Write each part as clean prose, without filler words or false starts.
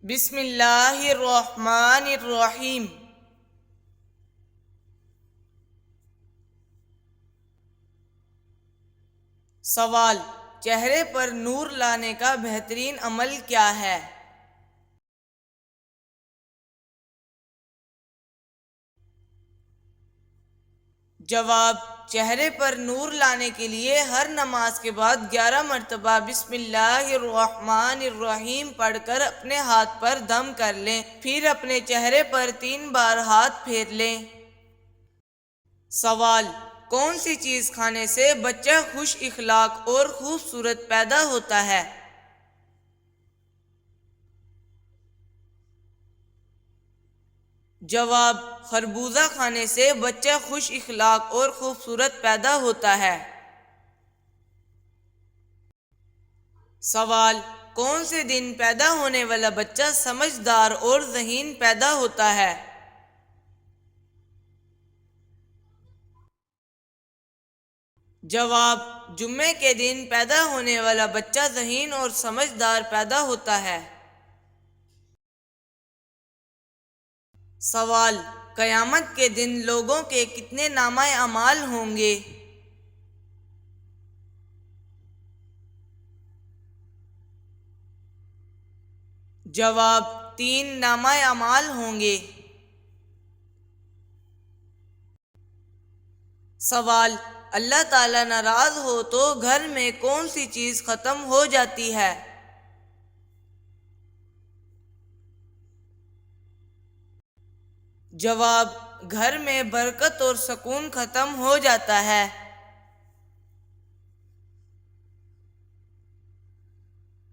بسم اللہ الرحمن الرحیم۔ سوال: چہرے پر نور لانے کا بہترین عمل کیا ہے؟ جواب: چہرے پر نور لانے کے لیے ہر نماز کے بعد 11 مرتبہ بسم اللہ الرحمن الرحیم پڑھ کر اپنے ہاتھ پر دم کر لیں، پھر اپنے چہرے پر 3 بار ہاتھ پھیر لیں۔ سوال: کون سی چیز کھانے سے بچہ خوش اخلاق اور خوبصورت پیدا ہوتا ہے؟ جواب: خربوزہ کھانے سے بچہ خوش اخلاق اور خوبصورت پیدا ہوتا ہے۔ سوال: کون سے دن پیدا ہونے والا بچہ سمجھدار اور ذہین پیدا ہوتا ہے؟ جواب: جمعے کے دن پیدا ہونے والا بچہ ذہین اور سمجھدار پیدا ہوتا ہے۔ سوال: قیامت کے دن لوگوں کے کتنے نامہ اعمال ہوں گے؟ جواب: 3 نامہ اعمال ہوں گے۔ سوال: اللہ تعالیٰ ناراض ہو تو گھر میں کون سی چیز ختم ہو جاتی ہے؟ جواب: گھر میں برکت اور سکون ختم ہو جاتا ہے۔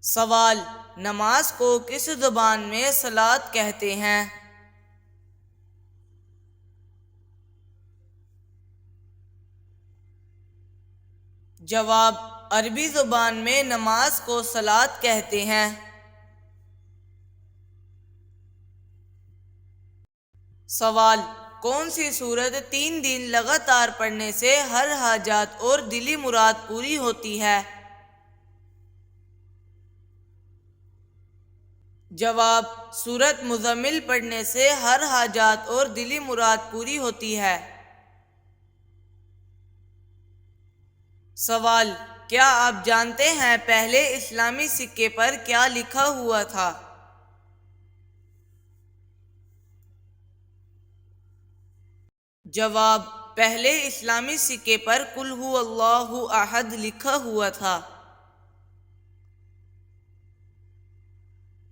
سوال: نماز کو کس زبان میں صلاۃ کہتے ہیں؟ جواب: عربی زبان میں نماز کو صلاۃ کہتے ہیں۔ سوال: کون سی سورت 3 دن لگاتار پڑھنے سے ہر حاجات اور دلی مراد پوری ہوتی ہے؟ جواب: سورت مزمل پڑھنے سے ہر حاجات اور دلی مراد پوری ہوتی ہے۔ سوال: کیا آپ جانتے ہیں پہلے اسلامی سکے پر کیا لکھا ہوا تھا؟ جواب: پہلے اسلامی سکے پر قل ھو اللہ احد لکھا ہوا تھا۔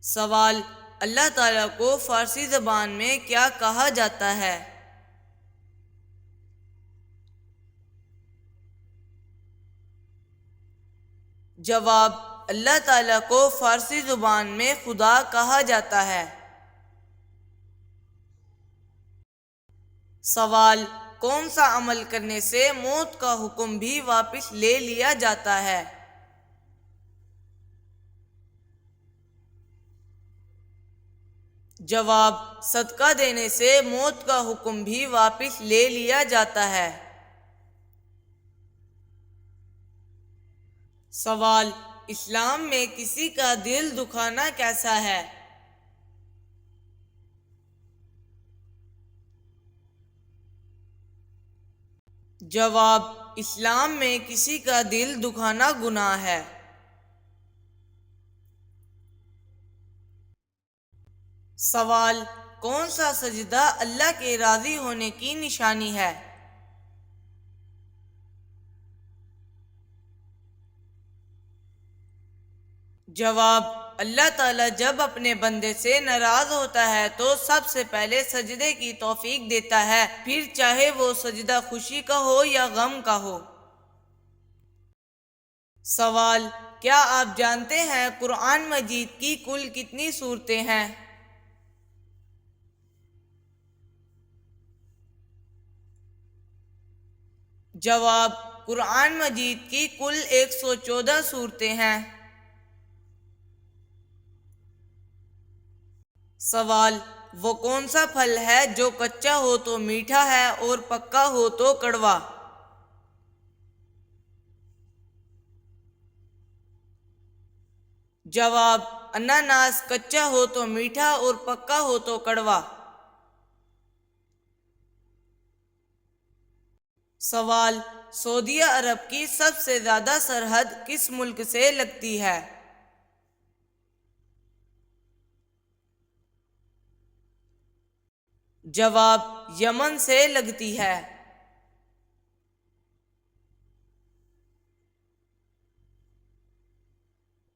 سوال: اللہ تعالیٰ کو فارسی زبان میں کیا کہا جاتا ہے؟ جواب: اللہ تعالیٰ کو فارسی زبان میں خدا کہا جاتا ہے۔ سوال: کون سا عمل کرنے سے موت کا حکم بھی واپس لے لیا جاتا ہے؟ جواب: صدقہ دینے سے موت کا حکم بھی واپس لے لیا جاتا ہے۔ سوال: اسلام میں کسی کا دل دکھانا کیسا ہے؟ جواب: اسلام میں کسی کا دل دکھانا گناہ ہے۔ سوال: کون سا سجدہ اللہ کے راضی ہونے کی نشانی ہے؟ جواب: اللہ تعالیٰ جب اپنے بندے سے ناراض ہوتا ہے تو سب سے پہلے سجدے کی توفیق دیتا ہے، پھر چاہے وہ سجدہ خوشی کا ہو یا غم کا ہو۔ سوال: کیا آپ جانتے ہیں قرآن مجید کی کل کتنی سورتیں ہیں؟ جواب: قرآن مجید کی کل 114 سورتیں ہیں۔ سوال: وہ کون سا پھل ہے جو کچا ہو تو میٹھا ہے اور پکا ہو تو کڑوا؟ جواب: اناناس کچا ہو تو میٹھا اور پکا ہو تو کڑوا۔ سوال، سعودی عرب کی سب سے زیادہ سرحد کس ملک سے لگتی ہے؟ جواب، یمن سے لگتی ہے۔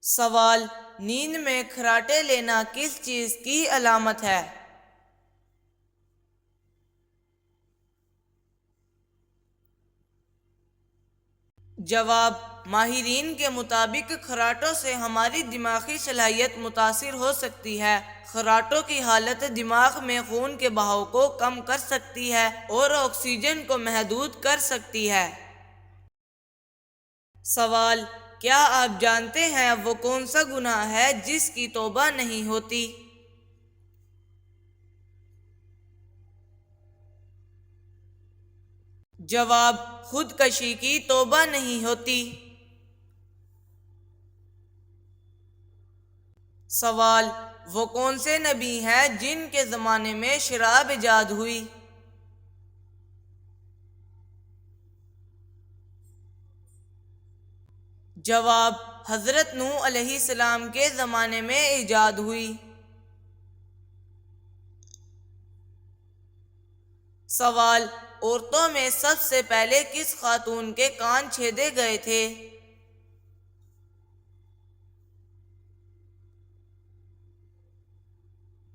سوال، نیند میں کھراٹے لینا کس چیز کی علامت ہے؟ جواب، ماہرین کے مطابق خراٹوں سے ہماری دماغی صلاحیت متاثر ہو سکتی ہے۔ خراٹوں کی حالت دماغ میں خون کے بہاؤ کو کم کر سکتی ہے اور آکسیجن کو محدود کر سکتی ہے۔ سوال، کیا آپ جانتے ہیں وہ کون سا گناہ ہے جس کی توبہ نہیں ہوتی؟ جواب، خودکشی کی توبہ نہیں ہوتی۔ سوال، وہ کون سے نبی ہیں جن کے زمانے میں شراب ایجاد ہوئی؟ جواب، حضرت نوح علیہ السلام کے زمانے میں ایجاد ہوئی۔ سوال، عورتوں میں سب سے پہلے کس خاتون کے کان چھیدے گئے تھے؟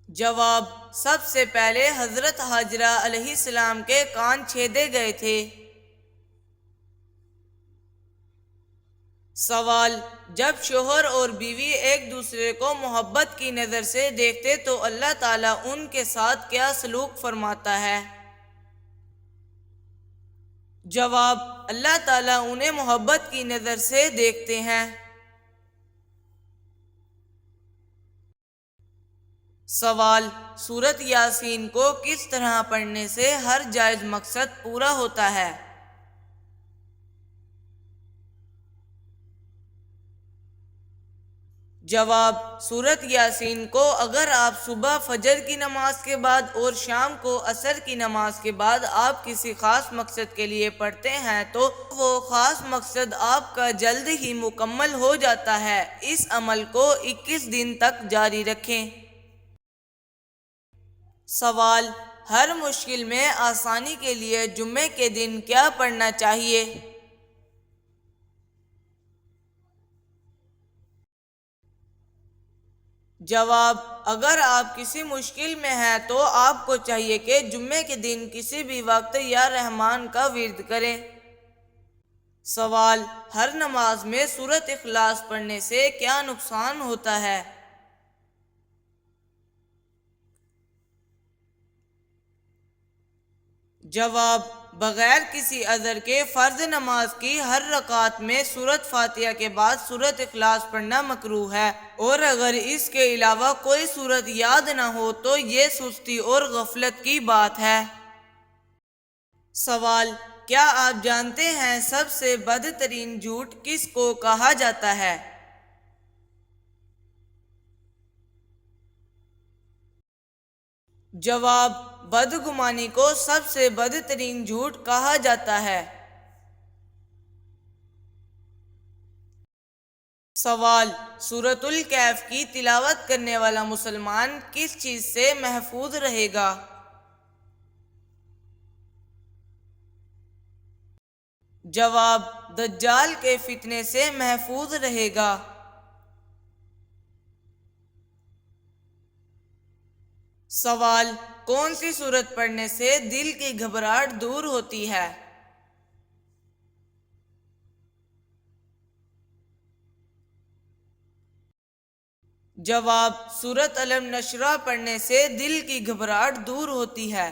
جواب، سب سے پہلے حضرت حاجرہ علیہ السلام کے کان چھیدے گئے تھے۔ سوال، جب شوہر اور بیوی ایک دوسرے کو محبت کی نظر سے دیکھتے تو اللہ تعالیٰ ان کے ساتھ کیا سلوک فرماتا ہے؟ جواب، اللہ تعالیٰ انہیں محبت کی نظر سے دیکھتے ہیں۔ سوال، سورۃ یاسین کو کس طرح پڑھنے سے ہر جائز مقصد پورا ہوتا ہے؟ جواب، سورۃ یاسین کو اگر آپ صبح فجر کی نماز کے بعد اور شام کو عصر کی نماز کے بعد آپ کسی خاص مقصد کے لیے پڑھتے ہیں تو وہ خاص مقصد آپ کا جلد ہی مکمل ہو جاتا ہے۔ اس عمل کو 21 دن تک جاری رکھیں۔ سوال، ہر مشکل میں آسانی کے لیے جمعے کے دن کیا پڑھنا چاہیے؟ جواب، اگر آپ کسی مشکل میں ہیں تو آپ کو چاہیے کہ جمعے کے دن کسی بھی وقت یا رحمان کا ورد کریں۔ سوال، ہر نماز میں سورۃ اخلاص پڑھنے سے کیا نقصان ہوتا ہے؟ جواب، بغیر کسی عذر کے فرض نماز کی ہر رکعت میں سورۃ فاتحہ کے بعد سورۃ اخلاص پڑھنا مکروہ ہے، اور اگر اس کے علاوہ کوئی سورت یاد نہ ہو تو یہ سستی اور غفلت کی بات ہے۔ سوال، کیا آپ جانتے ہیں سب سے بدترین جھوٹ کس کو کہا جاتا ہے؟ جواب، بدگمانی کو سب سے بدترین جھوٹ کہا جاتا ہے۔ سوال، سورۃ الکہف کی تلاوت کرنے والا مسلمان کس چیز سے محفوظ رہے گا؟ جواب، دجال کے فتنے سے محفوظ رہے گا۔ سوال، کون سی سورت پڑھنے سے دل کی گھبراہٹ دور ہوتی ہے؟ جواب، سورۃ الم نشرح پڑھنے سے دل کی گھبراہٹ دور ہوتی ہے۔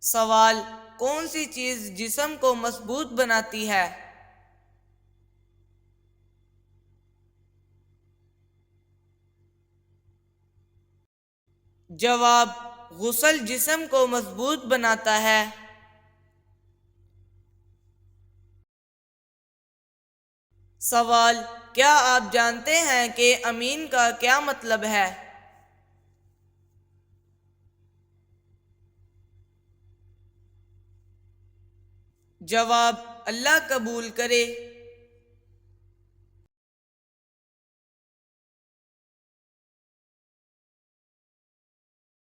سوال، کون سی چیز جسم کو مضبوط بناتی ہے؟ جواب، غسل جسم کو مضبوط بناتا ہے۔ سوال: کیا آپ جانتے ہیں کہ امین کا کیا مطلب ہے؟ جواب: اللہ قبول کرے۔